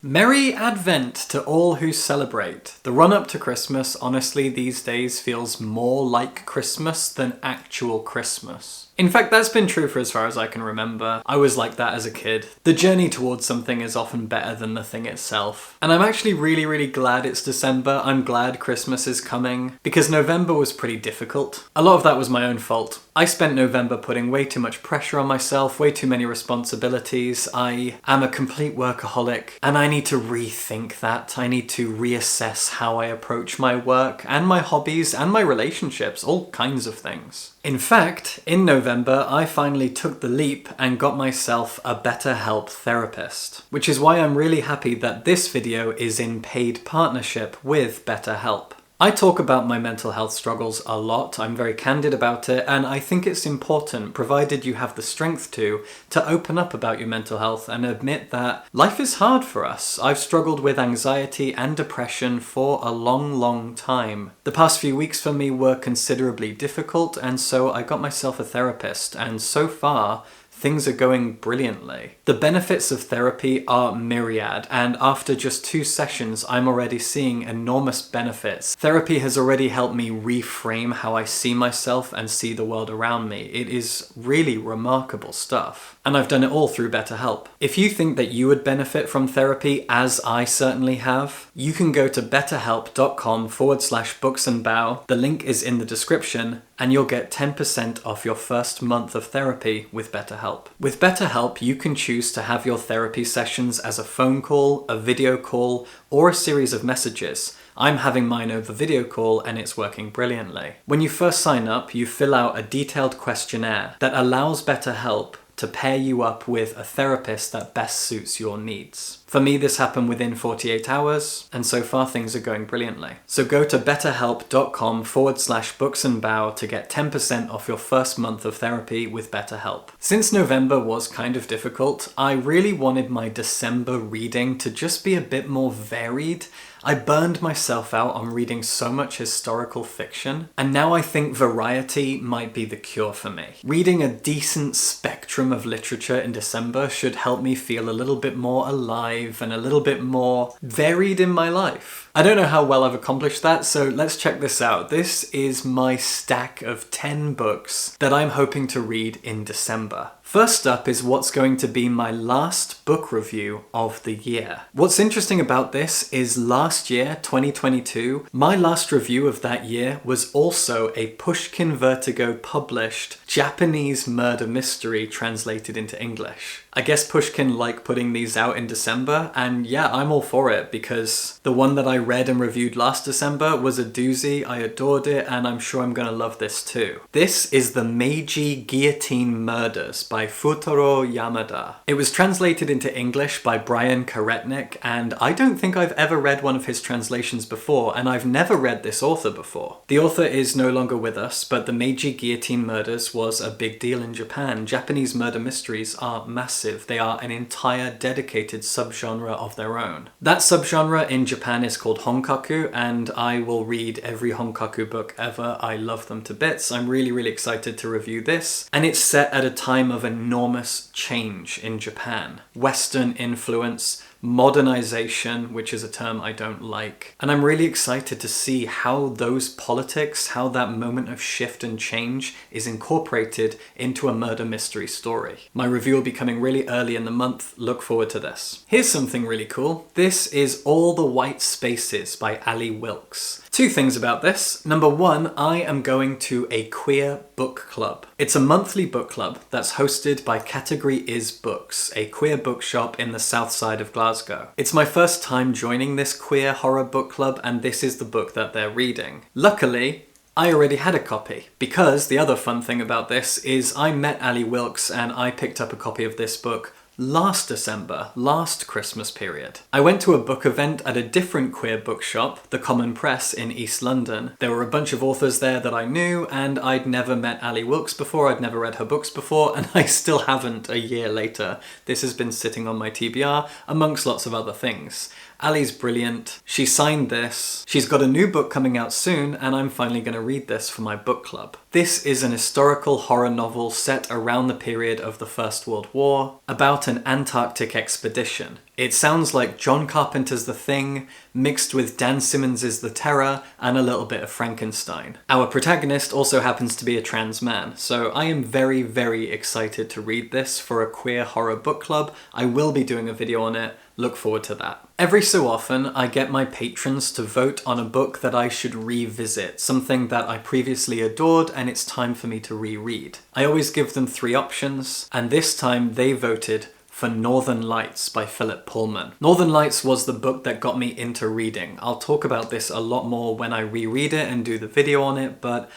Merry Advent to all who celebrate. The run-up to Christmas, honestly, these days feels more like Christmas than actual Christmas. In fact, that's been true for as far as I can remember. I was like that as a kid. The journey towards something is often better than the thing itself. And I'm actually really glad it's December. I'm glad Christmas is coming, because November was pretty difficult. A lot of that was my own fault. I spent November putting way too much pressure on myself, way too many responsibilities. I am a complete workaholic, and I need to rethink that. I need to reassess how I approach my work and my hobbies and my relationships, all kinds of things. In fact, in November, I finally took the leap and got myself a BetterHelp therapist, which is why I'm really happy that this video is in paid partnership with BetterHelp. I talk about my mental health struggles a lot, I'm very candid about it, and I think it's important, provided you have the strength to open up about your mental health and admit that life is hard for us. I've struggled with anxiety and depression for a long time. The past few weeks for me were considerably difficult, and so I got myself a therapist, and so far, things are going brilliantly. The benefits of therapy are myriad, and after just 2 sessions, I'm already seeing enormous benefits. Therapy has already helped me reframe how I see myself and see the world around me. It is really remarkable stuff. And I've done it all through BetterHelp. If you think that you would benefit from therapy, as I certainly have, you can go to betterhelp.com/booksandbow. The link is in the description, and you'll get 10% off your first month of therapy with BetterHelp. With BetterHelp, you can choose to have your therapy sessions as a phone call, a video call, or a series of messages. I'm having mine over video call and it's working brilliantly. When you first sign up, you fill out a detailed questionnaire that allows BetterHelp to pair you up with a therapist that best suits your needs. For me, this happened within 48 hours, and so far things are going brilliantly. So go to betterhelp.com/booksandbow to get 10% off your first month of therapy with BetterHelp. Since November was kind of difficult, I really wanted my December reading to just be a bit more varied. I burned myself out on reading so much historical fiction, and now I think variety might be the cure for me. Reading a decent spectrum of literature in December should help me feel a little bit more alive and a little bit more varied in my life. I don't know how well I've accomplished that, so let's check this out. This is my stack of 10 books that I'm hoping to read in December. First up is what's going to be my last book review of the year. What's interesting about this is last year, 2022, my last review of that year was also a Pushkin Vertigo published Japanese murder mystery translated into English. I guess Pushkin like putting these out in December, and yeah, I'm all for it because the one that I read and reviewed last December was a doozy. I adored it, and I'm sure I'm gonna love this too. This is the Magi Guillotine Murders by Futaro Yamada. It was translated into English by Brian Karetnik, and I don't think I've ever read one of his translations before, and I've never read this author before. The author is no longer with us, but the Magi Guillotine Murders was a big deal in Japan. Japanese murder mysteries are massive. They are an entire dedicated subgenre of their own. That subgenre in Japan is called honkaku, and I will read every honkaku book ever. I love them to bits. I'm really excited to review this. And it's set at a time of enormous change in Japan. Western influence, modernization, which is a term I don't like. And I'm really excited to see how those politics, how that moment of shift and change is incorporated into a murder mystery story. My review will be coming really early in the month. Look forward to this. Here's something really cool. This is All the White Spaces by Ali Wilkes. 2 things about this. Number 1, I am going to a queer book club. It's a monthly book club that's hosted by Category Is Books, a queer bookshop in the south side of Glasgow. It's my first time joining this queer horror book club, and this is the book that they're reading. Luckily, I already had a copy, because the other fun thing about this is I met Ali Wilkes and I picked up a copy of this book last December, last Christmas period. I went to a book event at a different queer bookshop, the Common Press in East London. There were a bunch of authors there that I knew, and I'd never met Ali Wilkes before, I'd never read her books before, and I still haven't a year later. This has been sitting on my TBR, amongst lots of other things. Ali's brilliant. She signed this. She's got a new book coming out soon, and I'm finally going to read this for my book club. This is an historical horror novel set around the period of the First World War about an Antarctic expedition. It sounds like John Carpenter's The Thing, mixed with Dan Simmons' The Terror, and a little bit of Frankenstein. Our protagonist also happens to be a trans man, so I am very, very excited to read this for a queer horror book club. I will be doing a video on it. Look forward to that. Every so often, I get my patrons to vote on a book that I should revisit, something that I previously adored and it's time for me to reread. I always give them 3 options, and this time they voted for Northern Lights by Philip Pullman. Northern Lights was the book that got me into reading. I'll talk about this a lot more when I reread it and do the video on it, but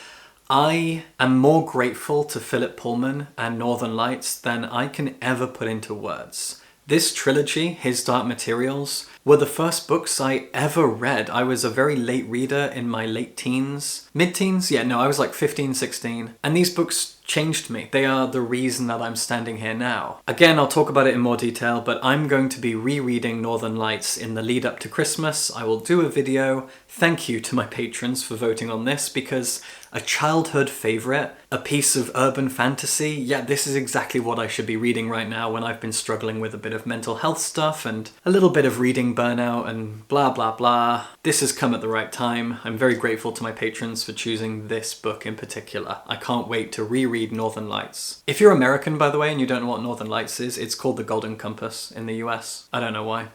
I am more grateful to Philip Pullman and Northern Lights than I can ever put into words. This trilogy, His Dark Materials, were the first books I ever read. I was a very late reader in my late teens. Mid-teens? Yeah, no, I was like 15, 16. And these books changed me. They are the reason that I'm standing here now. Again, I'll talk about it in more detail, but I'm going to be rereading Northern Lights in the lead up to Christmas. I will do a video. Thank you to my patrons for voting on this, because a childhood favourite, a piece of urban fantasy, yeah, this is exactly what I should be reading right now when I've been struggling with a bit of mental health stuff and a little bit of reading burnout and blah blah blah. This has come at the right time. I'm very grateful to my patrons for choosing this book in particular. I can't wait to reread Northern Lights. If you're American, by the way, and you don't know what Northern Lights is, it's called The Golden Compass in the US. I don't know why.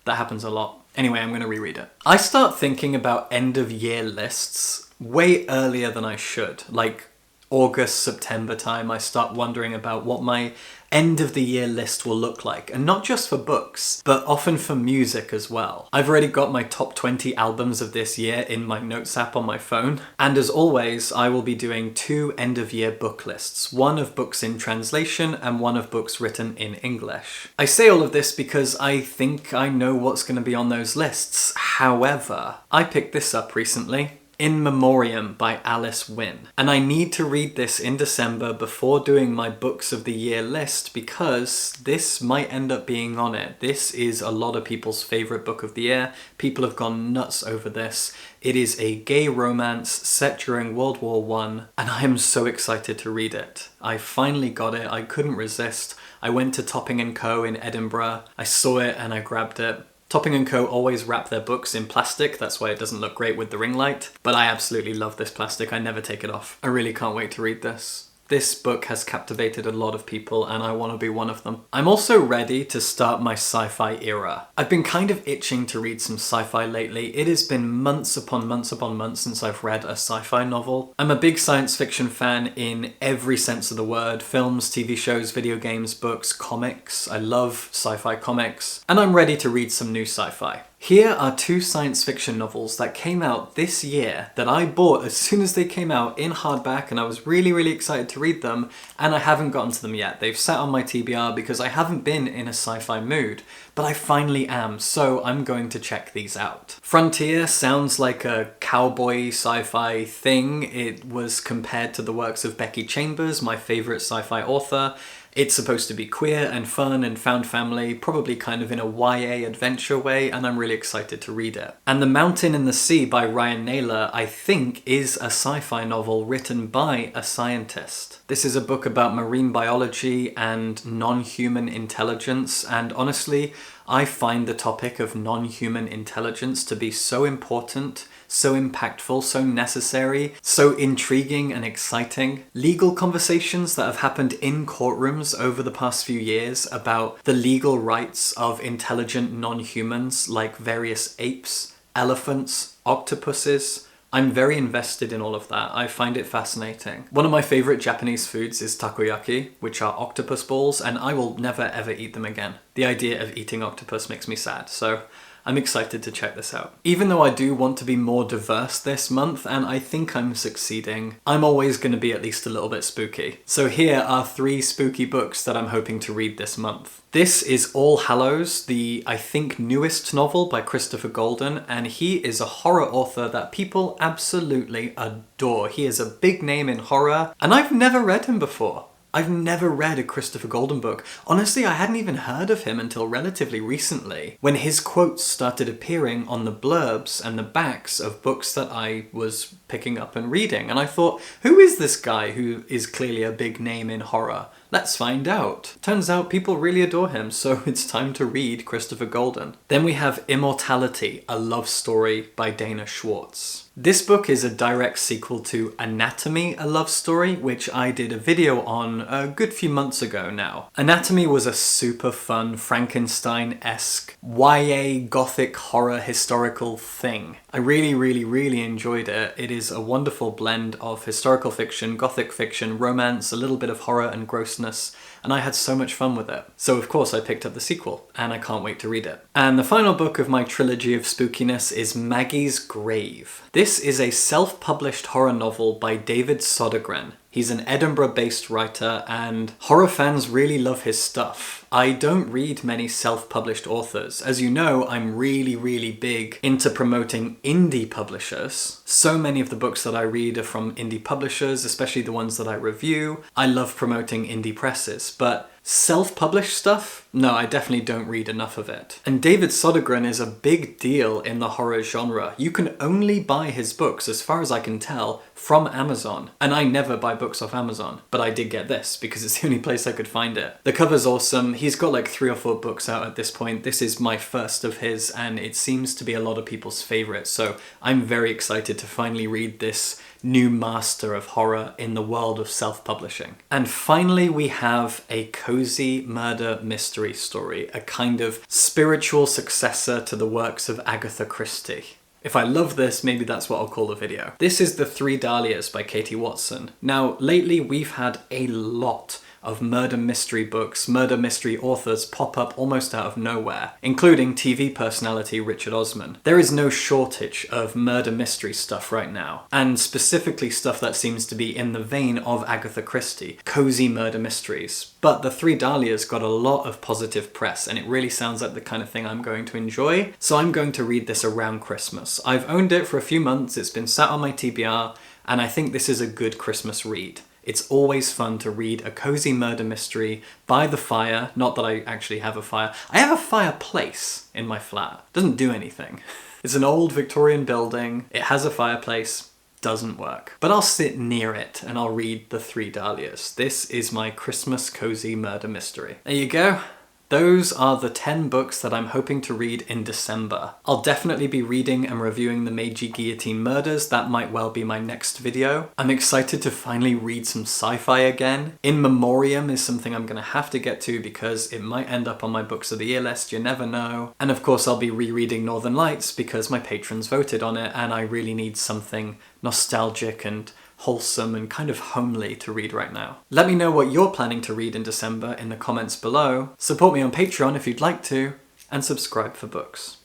That happens a lot. Anyway, I'm going to reread it. I start thinking about end of year lists way earlier than I should. Like August, September time, I start wondering about what my end of the year list will look like. And not just for books, but often for music as well. I've already got my top 20 albums of this year in my notes app on my phone. And as always, I will be doing 2 end of year book lists. One of books in translation and one of books written in English. I say all of this because I think I know what's going to be on those lists. However, I picked this up recently. In Memorium by Alice Wynne. And I need to read this in December before doing my books of the year list, because this might end up being on it. This is a lot of people's favourite book of the year. People have gone nuts over this. It is a gay romance set during World War I, and I am so excited to read it. I finally got it. I couldn't resist. I went to Topping & Co. in Edinburgh. I saw it and I grabbed it. Topping & Co. always wrap their books in plastic, that's why it doesn't look great with the ring light, but I absolutely love this plastic, I never take it off. I really can't wait to read this. This book has captivated a lot of people and I want to be one of them. I'm also ready to start my sci-fi era. I've been kind of itching to read some sci-fi lately. It has been months upon months upon months since I've read a sci-fi novel. I'm a big science fiction fan in every sense of the word. Films, TV shows, video games, books, comics. I love sci-fi comics. And I'm ready to read some new sci-fi. Here are 2 science fiction novels that came out this year that I bought as soon as they came out in hardback, and I was really, really excited to read them, and I haven't gotten to them yet. They've sat on my TBR because I haven't been in a sci-fi mood, but I finally am, so I'm going to check these out. Frontier sounds like a cowboy sci-fi thing. It was compared to the works of Becky Chambers, my favourite sci-fi author. It's supposed to be queer and fun and found family, probably kind of in a YA adventure way, and I'm really excited to read it. And The Mountain in the Sea by Ryan Naylor, I think, is a sci-fi novel written by a scientist. This is a book about marine biology and non-human intelligence, and honestly, I find the topic of non-human intelligence to be so important, so impactful, so necessary, so intriguing and exciting. Legal conversations that have happened in courtrooms over the past few years about the legal rights of intelligent non-humans like various apes, elephants, octopuses. I'm very invested in all of that. I find it fascinating. One of my favorite Japanese foods is takoyaki, which are octopus balls, and I will never ever eat them again. The idea of eating octopus makes me sad, so I'm excited to check this out. Even though I do want to be more diverse this month, and I think I'm succeeding, I'm always going to be at least a little bit spooky. So here are 3 spooky books that I'm hoping to read this month. This is All Hallows, the, I think, newest novel by Christopher Golden, and he is a horror author that people absolutely adore. He is a big name in horror, and I've never read him before. I've never read a Christopher Golden book. Honestly, I hadn't even heard of him until relatively recently, when his quotes started appearing on the blurbs and the backs of books that I was picking up and reading. And I thought, who is this guy who is clearly a big name in horror? Let's find out. Turns out people really adore him, so it's time to read Christopher Golden. Then we have Immortality, a love story by Dana Schwartz. This book is a direct sequel to Anatomy, a love story, which I did a video on a good few months ago now. Anatomy was a super fun Frankenstein-esque YA gothic horror historical thing. I really enjoyed it. It is a wonderful blend of historical fiction, gothic fiction, romance, a little bit of horror and grossness, and I had so much fun with it. So of course I picked up the sequel, and I can't wait to read it. And the final book of my trilogy of spookiness is Maggie's Grave. This is a self-published horror novel by David Sodergren. He's an Edinburgh-based writer, and horror fans really love his stuff. I don't read many self-published authors. As you know, I'm really big into promoting indie publishers. So many of the books that I read are from indie publishers, especially the ones that I review. I love promoting indie presses, but self-published stuff? No, I definitely don't read enough of it. And David Sodergren is a big deal in the horror genre. You can only buy his books, as far as I can tell, from Amazon. And I never buy books off Amazon, but I did get this because it's the only place I could find it. The cover's awesome. He's got like 3 or 4 books out at this point. This is my first of his, and it seems to be a lot of people's favorite. So I'm very excited to finally read this new master of horror in the world of self-publishing. And finally, we have a cozy murder mystery story, a kind of spiritual successor to the works of Agatha Christie. If I love this, maybe that's what I'll call the video. This is The Three Dahlias by Katie Watson. Now, lately we've had a lot of murder mystery books, murder mystery authors pop up almost out of nowhere, including TV personality Richard Osman. There is no shortage of murder mystery stuff right now, and specifically stuff that seems to be in the vein of Agatha Christie, cozy murder mysteries. But The Three Dahlias got a lot of positive press, and it really sounds like the kind of thing I'm going to enjoy, so I'm going to read this around Christmas. I've owned it for a few months, it's been sat on my TBR, and I think this is a good Christmas read. It's always fun to read a cozy murder mystery by the fire. Not that I actually have a fire. I have a fireplace in my flat. Doesn't do anything. It's an old Victorian building. It has a fireplace. Doesn't work. But I'll sit near it and I'll read The Three Dahlias. This is my Christmas cozy murder mystery. There you go. Those are the 10 books that I'm hoping to read in December. I'll definitely be reading and reviewing the Magi Guillotine murders. That might well be my next video. I'm excited to finally read some sci-fi again. In Memorium is something I'm gonna have to get to because it might end up on my books of the year list, you never know. And of course I'll be rereading Northern Lights because my patrons voted on it and I really need something nostalgic and wholesome and kind of homely to read right now. Let me know what you're planning to read in December in the comments below. Support me on Patreon if you'd like to, and subscribe for books.